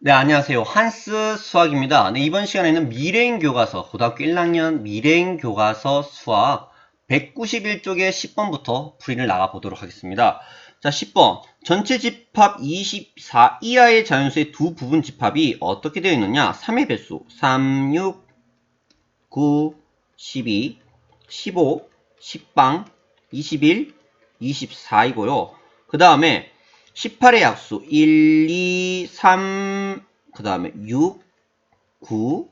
네, 안녕하세요. 한스 수학입니다. 네, 이번 시간에는 미래인교과서, 고등학교 1학년 미래인교과서 수학 191쪽의 10번부터 풀이를 나가보도록 하겠습니다. 자, 10번. 전체 집합 24 이하의 자연수의 두 부분 집합이 어떻게 되어 있느냐? 3의 배수. 3, 6, 9, 12, 15, 10방, 21, 24이고요. 그 다음에 18의 약수 1, 2, 3, 그 다음에 6, 9,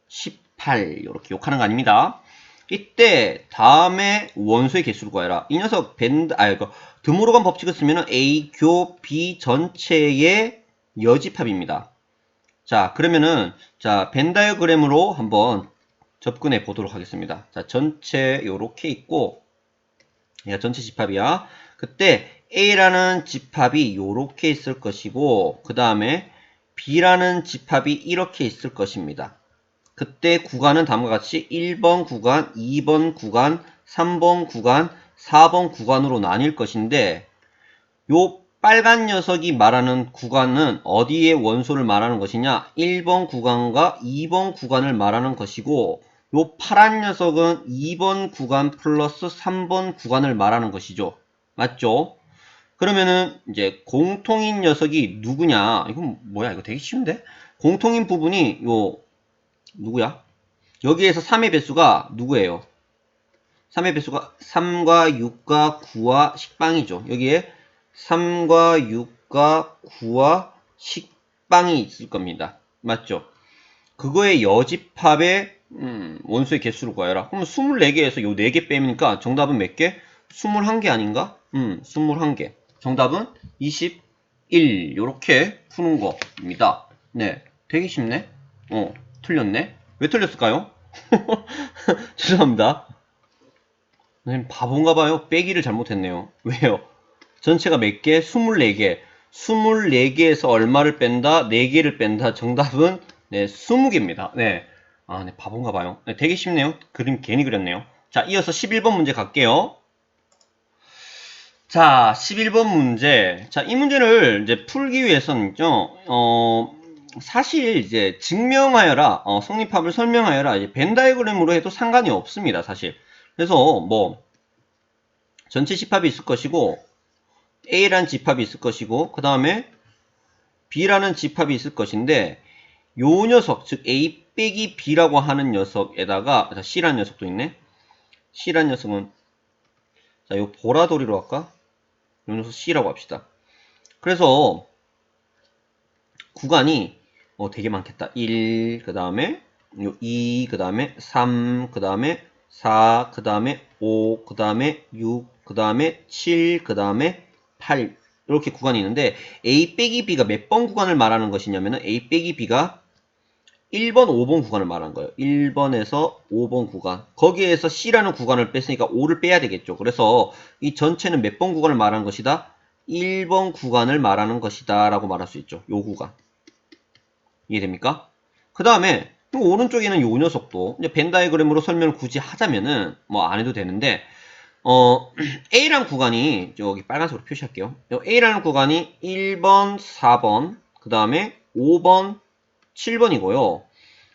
18 이렇게 욕하는 거 아닙니다. 이때 다음에 원소의 개수를 구하라. 이 녀석 드모로간 법칙을 쓰면 A, 교, B 전체의 여집합입니다. 자, 그러면은 벤 다이어그램으로 한번 접근해 보도록 하겠습니다. 자, 전체 요렇게 있고 얘가 전체 집합이야. 그때 A라는 집합이 요렇게 있을 것이고 그 다음에 B라는 집합이 이렇게 있을 것입니다. 그때 구간은 다음과 같이 1번 구간, 2번 구간, 3번 구간, 4번 구간으로 나뉠 것인데 요 빨간 녀석이 말하는 구간은 어디의 원소를 말하는 것이냐? 1번 구간과 2번 구간을 말하는 것이고 요 파란 녀석은 2번 구간 플러스 3번 구간을 말하는 것이죠. 맞죠? 그러면은 이제 공통인 녀석이 누구냐? 이건 뭐야? 이거 되게 쉬운데? 공통인 부분이 요 누구야? 여기에서 3의 배수가 누구예요? 3의 배수가 3과 6과 9와 식빵이죠. 여기에 3과 6과 9와 식빵이 있을 겁니다. 맞죠? 그거의 여집합의 원소의 개수를 구하여라. 그럼 24개에서 요 4개 빼니까 정답은 몇 개? 21개 아닌가? 21개. 정답은 21. 요렇게 푸는 겁니다. 네. 되게 쉽네? 틀렸네? 왜 틀렸을까요? 죄송합니다. 선생님 바본가 봐요. 빼기를 잘못했네요. 왜요? 전체가 몇 개? 24개. 24개에서 얼마를 뺀다? 4개를 뺀다. 정답은 네, 20개입니다. 네. 아, 네, 바본가 봐요. 네, 되게 쉽네요. 그림 괜히 그렸네요. 자, 이어서 11번 문제 갈게요. 자, 11번 문제. 자, 이 문제를 이제 풀기 위해서는요, 사실 이제 증명하여라, 성립합을 설명하여라, 이제 벤 다이어그램으로 해도 상관이 없습니다, 사실. 그래서 뭐, 전체 집합이 있을 것이고, A라는 집합이 있을 것이고, 그 다음에 B라는 집합이 있을 것인데, 요 녀석, 즉 A 빼기 B라고 하는 녀석에다가, C라는 녀석도 있네. C라는 녀석은, 자, 요 보라돌이로 할까? 요 녀석 C라고 합시다. 그래서, 구간이, 되게 많겠다. 1, 그 다음에, 2, 그 다음에 3, 그 다음에 4, 그 다음에 5, 그 다음에 6, 그 다음에 7, 그 다음에 8 이렇게 구간이 있는데 A 빼기 B가 몇 번 구간을 말하는 것이냐면은 A 빼기 B가 1번, 5번 구간을 말하는 거예요. 1번에서 5번 구간. 거기에서 C라는 구간을 뺐으니까 5를 빼야 되겠죠. 그래서 이 전체는 몇 번 구간을 말하는 것이다? 1번 구간을 말하는 것이다 라고 말할 수 있죠. 요 구간. 이해됩니까? 그 다음에 오른쪽에는 요 녀석도 이제 벤 다이어그램으로 설명을 굳이 하자면은 뭐 안 해도 되는데 A라는 구간이 여기 빨간색으로 표시할게요. A라는 구간이 1번, 4번, 그 다음에 5번, 7번이고요.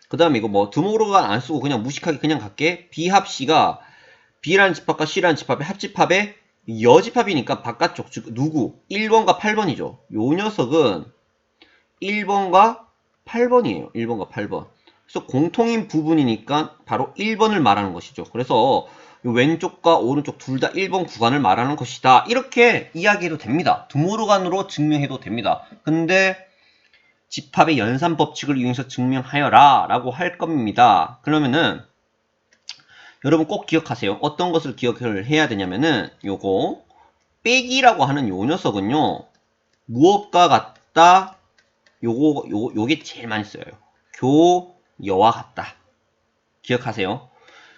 그 다음에 이거 뭐 드모로가 안 쓰고 그냥 무식하게 그냥 갈게. B 합 C가 B라는 집합과 C라는 집합의 합집합의 여집합이니까 바깥쪽 즉 누구? 1번과 8번이죠. 요 녀석은 1번과 8번이에요. 1번과 8번. 그래서 공통인 부분이니까 바로 1번을 말하는 것이죠. 그래서 왼쪽과 오른쪽 둘 다 1번 구간을 말하는 것이다. 이렇게 이야기해도 됩니다. 드모르간으로 증명해도 됩니다. 근데 집합의 연산 법칙을 이용해서 증명하여라 라고 할 겁니다. 그러면은 여러분 꼭 기억하세요. 어떤 것을 기억을 해야 되냐면은 요거 빼기라고 하는 요 녀석은요. 무엇과 같다? 요게 제일 많이 써요. 교여와 같다. 기억하세요.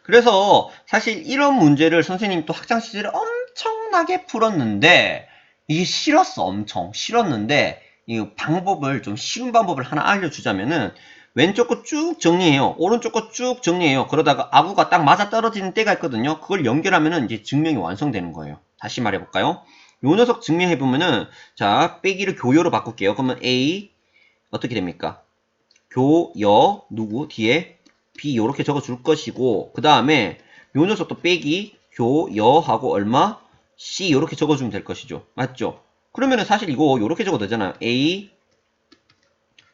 그래서 사실 이런 문제를 선생님이 또 학창시절에 엄청나게 풀었는데 이게 싫었어. 엄청 싫었는데 이 방법을 좀 쉬운 방법을 하나 알려주자면은 왼쪽 거 쭉 정리해요. 오른쪽 거 쭉 정리해요. 그러다가 아구가 딱 맞아 떨어지는 때가 있거든요. 그걸 연결하면은 이제 증명이 완성되는 거예요. 다시 말해볼까요? 요 녀석 증명해보면은 자 빼기를 교요로 바꿀게요. 그러면 A 어떻게 됩니까? 교, 여, 누구, 뒤에 B 요렇게 적어줄 것이고, 그 다음에 요 녀석도 빼기, 교, 여 하고 얼마? C 요렇게 적어주면 될 것이죠. 맞죠? 그러면은 사실 이거 요렇게 적어도 되잖아요. A,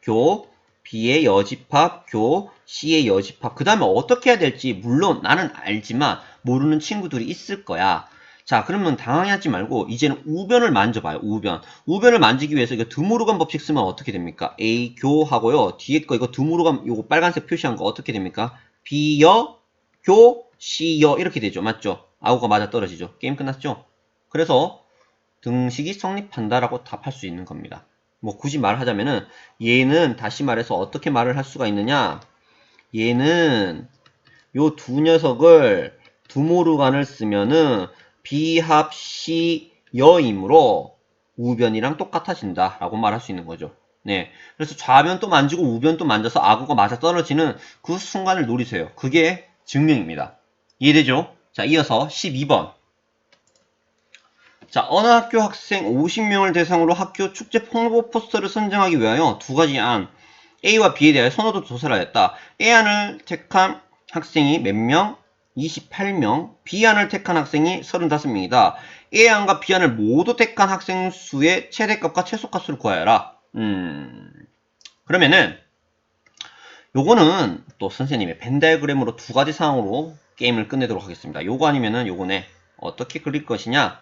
교, B의 여집합, 교, C의 여집합. 그 다음에 어떻게 해야 될지 물론 나는 알지만 모르는 친구들이 있을 거야. 자, 그러면 당황하지 말고 이제는 우변을 만져봐요. 우변. 우변을 만지기 위해서 이거 드모르간 법칙 쓰면 어떻게 됩니까? A, 교 하고요. 뒤에 거 이거 드모르간 요거 빨간색 표시한 거 어떻게 됩니까? B, 여, 교, C, 여 이렇게 되죠. 맞죠? 아우가 맞아 떨어지죠. 게임 끝났죠? 그래서 등식이 성립한다라고 답할 수 있는 겁니다. 뭐 굳이 말하자면은 얘는 다시 말해서 어떻게 말을 할 수가 있느냐? 얘는 요 두 녀석을 두모르간을 쓰면은 B합 C 여이므로 우변이랑 똑같아진다 라고 말할 수 있는 거죠. 네. 그래서 좌변도 만지고 우변도 만져서 악어가 맞아 떨어지는 그 순간을 노리세요. 그게 증명입니다. 이해되죠? 자, 이어서 12번. 자, 어느 학교 학생 50명을 대상으로 학교 축제 홍보 포스터를 선정하기 위하여 두 가지 안 A와 B에 대하여 선호도 조사를 하였다. A안을 택한 학생이 몇 명? 28명. B안을 택한 학생이 35명이다. A안과 B안을 모두 택한 학생 수의 최대값과 최소값을 구하여라. 그러면은 요거는 또 선생님의 벤 다이어그램으로 두 가지 상황으로 게임을 끝내도록 하겠습니다. 요거 아니면은 요거네. 어떻게 그릴 것이냐?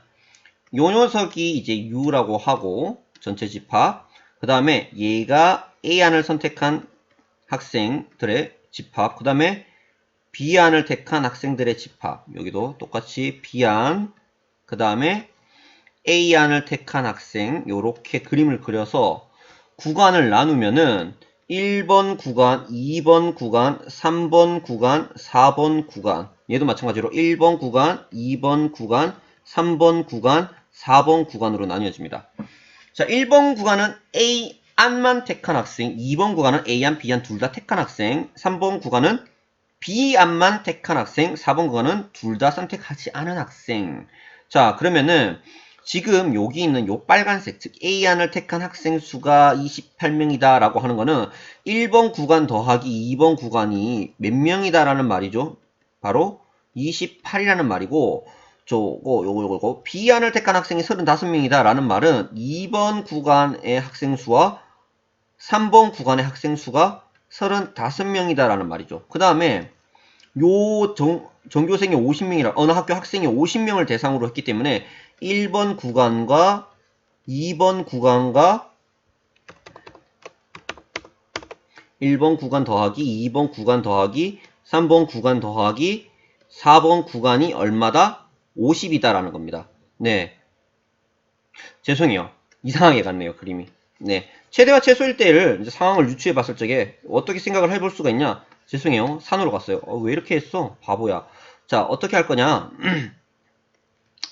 요 녀석이 이제 U라고 하고 전체 집합, 그 다음에 얘가 A안을 선택한 학생들의 집합, 그 다음에 B안을 택한 학생들의 집합, 여기도 똑같이 B안, 그 다음에 A안을 택한 학생, 요렇게 그림을 그려서 구간을 나누면은 1번 구간, 2번 구간, 3번 구간, 4번 구간, 얘도 마찬가지로 1번 구간, 2번 구간, 3번 구간, 4번 구간으로 나뉘어집니다. 자, 1번 구간은 A안만 택한 학생, 2번 구간은 A안, B안 둘 다 택한 학생, 3번 구간은 B안만 택한 학생, 4번 구간은 둘 다 선택하지 않은 학생. 자, 그러면은 지금 여기 있는 요 빨간색, 즉 A안을 택한 학생 수가 28명이다 라고 하는 거는 1번 구간 더하기 2번 구간이 몇 명이다 라는 말이죠. 바로 28이라는 말이고, 요거 B안을 택한 학생이 35명이다 라는 말은 2번 구간의 학생 수와 3번 구간의 학생 수가 35명이다 라는 말이죠. 그 다음에 요 전교생이 50명이라 어느 학교 학생이 50명을 대상으로 했기 때문에 1번 구간과 2번 구간과 1번 구간 더하기 2번 구간 더하기 3번 구간 더하기 4번 구간이 얼마다? 50이다라는 겁니다. 네. 죄송해요. 이상하게 갔네요, 그림이. 네. 최대와 최소일 때를 이제 상황을 유추해 봤을 적에 어떻게 생각을 해볼 수가 있냐? 죄송해요. 산으로 갔어요. 왜 이렇게 했어? 바보야. 자, 어떻게 할 거냐?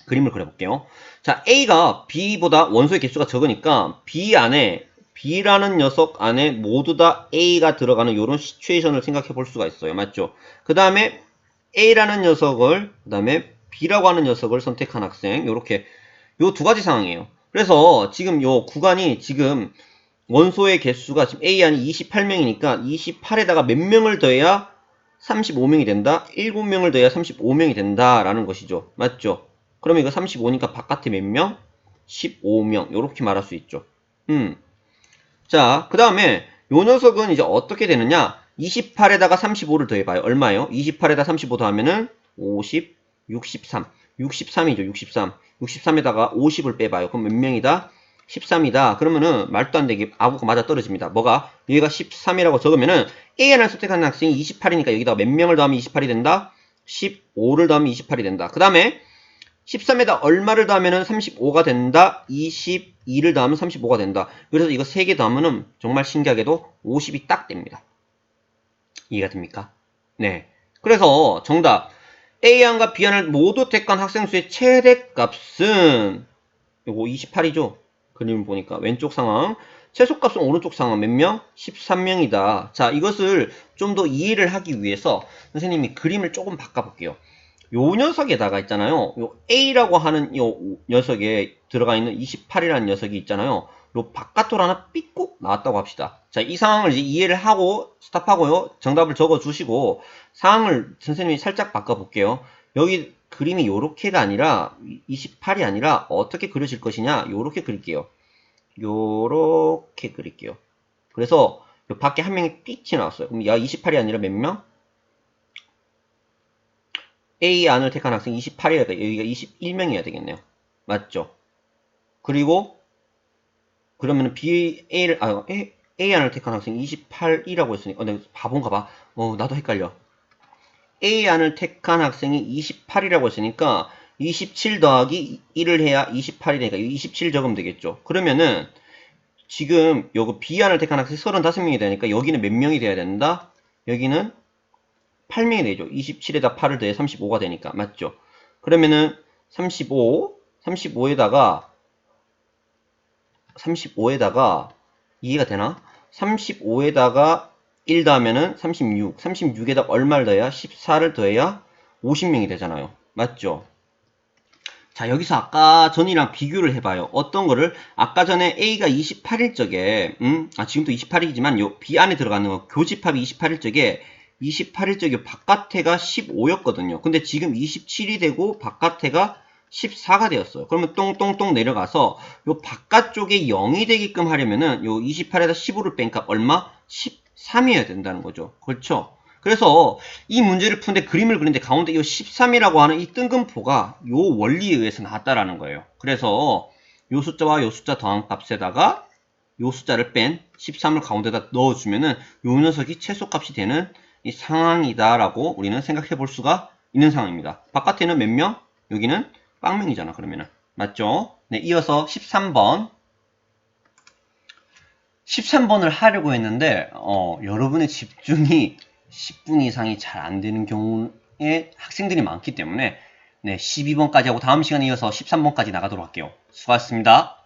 그림을 그려볼게요. 자, A가 B보다 원소의 개수가 적으니까 B 안에 B라는 녀석 안에 모두 다 A가 들어가는 이런 시츄에이션을 생각해 볼 수가 있어요. 맞죠? 그 다음에 A라는 녀석을 그 다음에 B라고 하는 녀석을 선택한 학생 요렇게 요 두 가지 상황이에요. 그래서 지금 요 구간이 지금 원소의 개수가 지금 A안이 28명이니까 28에다가 몇 명을 더해야 35명이 된다? 7명을 더해야 35명이 된다라는 것이죠. 맞죠? 그러면 이거 35니까 바깥에 몇 명? 15명. 요렇게 말할 수 있죠. 자, 그 다음에 요 녀석은 이제 어떻게 되느냐? 28에다가 35를 더해봐요. 얼마예요? 28에다 35 더하면은 50, 63. 63이죠. 63. 63에다가 50을 빼봐요. 그럼 몇 명이다? 13이다. 그러면은 말도 안 되게 아구가 맞아 떨어집니다. 뭐가? 여기가 13이라고 적으면은 A안을 선택하는 학생이 28이니까 여기다가 몇 명을 더하면 28이 된다? 15를 더하면 28이 된다. 그 다음에 13에다 얼마를 더하면 35가 된다? 22를 더하면 35가 된다. 그래서 이거 3개 더하면은 정말 신기하게도 50이 딱 됩니다. 이해가 됩니까? 네. 그래서 정답 A안과 B안을 모두 택한 학생 수의 최대값은 요거 28이죠. 그림을 보니까 왼쪽 상황. 최소값은 오른쪽 상황 몇 명? 13명이다. 자, 이것을 좀 더 이해를 하기 위해서 선생님이 그림을 조금 바꿔볼게요. 요 녀석에다가 있잖아요. 요 A라고 하는 요 녀석에 들어가 있는 28이라는 녀석이 있잖아요. 요 바깥으로 하나 삐꼭 나왔다고 합시다. 자, 이 상황을 이제 이해를 하고 스탑하고요. 정답을 적어 주시고 상황을 선생님이 살짝 바꿔 볼게요. 여기 그림이 요렇게가 아니라 28이 아니라 어떻게 그려질 것이냐? 요렇게 그릴게요. 요렇게 그릴게요. 그래서 요 밖에 한 명이 삐치 나왔어요. 그럼 야 28이 아니라 몇 명? A 안을 택한 학생 28이어야 돼. 여기가 21명이어야 되겠네요. 맞죠? 그리고 그러면 A 안을 택한 학생 28이라고 했으니까 내가 바본가 봐. 나도 헷갈려. A 안을 택한 학생이 28이라고 했으니까 27 더하기 1을 해야 28이 되니까 27 적으면 되겠죠. 그러면은 지금 요거 B 안을 택한 학생이 35명이 되니까 여기는 몇 명이 돼야 된다? 여기는 8명이 되죠. 27에다 8을 더해 35가 되니까. 맞죠? 그러면은 35에다가 이해가 되나? 35에다가 1 더하면은 36에다 얼마를 더해야 14를 더해야 50명이 되잖아요. 맞죠? 자, 여기서 아까 전이랑 비교를 해봐요. 어떤 거를? 아까 전에 A가 28일 적에, 지금도 28이지만 요 B 안에 들어가는 거, 교집합이 28일 적에, 28일 적에 바깥에가 15였거든요. 근데 지금 27이 되고 바깥에가 14가 되었어요. 그러면 똥똥똥 내려가서 요 바깥쪽에 0이 되게끔 하려면은 요 28에다 15를 뺀 값 얼마? 13이어야 된다는 거죠. 그렇죠? 그래서 이 문제를 푸는데 그림을 그리는데 가운데 이 13이라고 하는 이 뜬금포가 요 원리에 의해서 나왔다라는 거예요. 그래서 요 숫자와 요 숫자 더한 값에다가 요 숫자를 뺀 13을 가운데다 넣어주면은 요 녀석이 최소값이 되는 이 상황이다라고 우리는 생각해 볼 수가 있는 상황입니다. 바깥에는 몇 명? 여기는 빵명이잖아, 그러면은. 맞죠? 네, 이어서 13번. 13번을 하려고 했는데, 여러분의 집중이 10분 이상이 잘 안 되는 경우에 학생들이 많기 때문에, 네, 12번까지 하고 다음 시간에 이어서 13번까지 나가도록 할게요. 수고하셨습니다.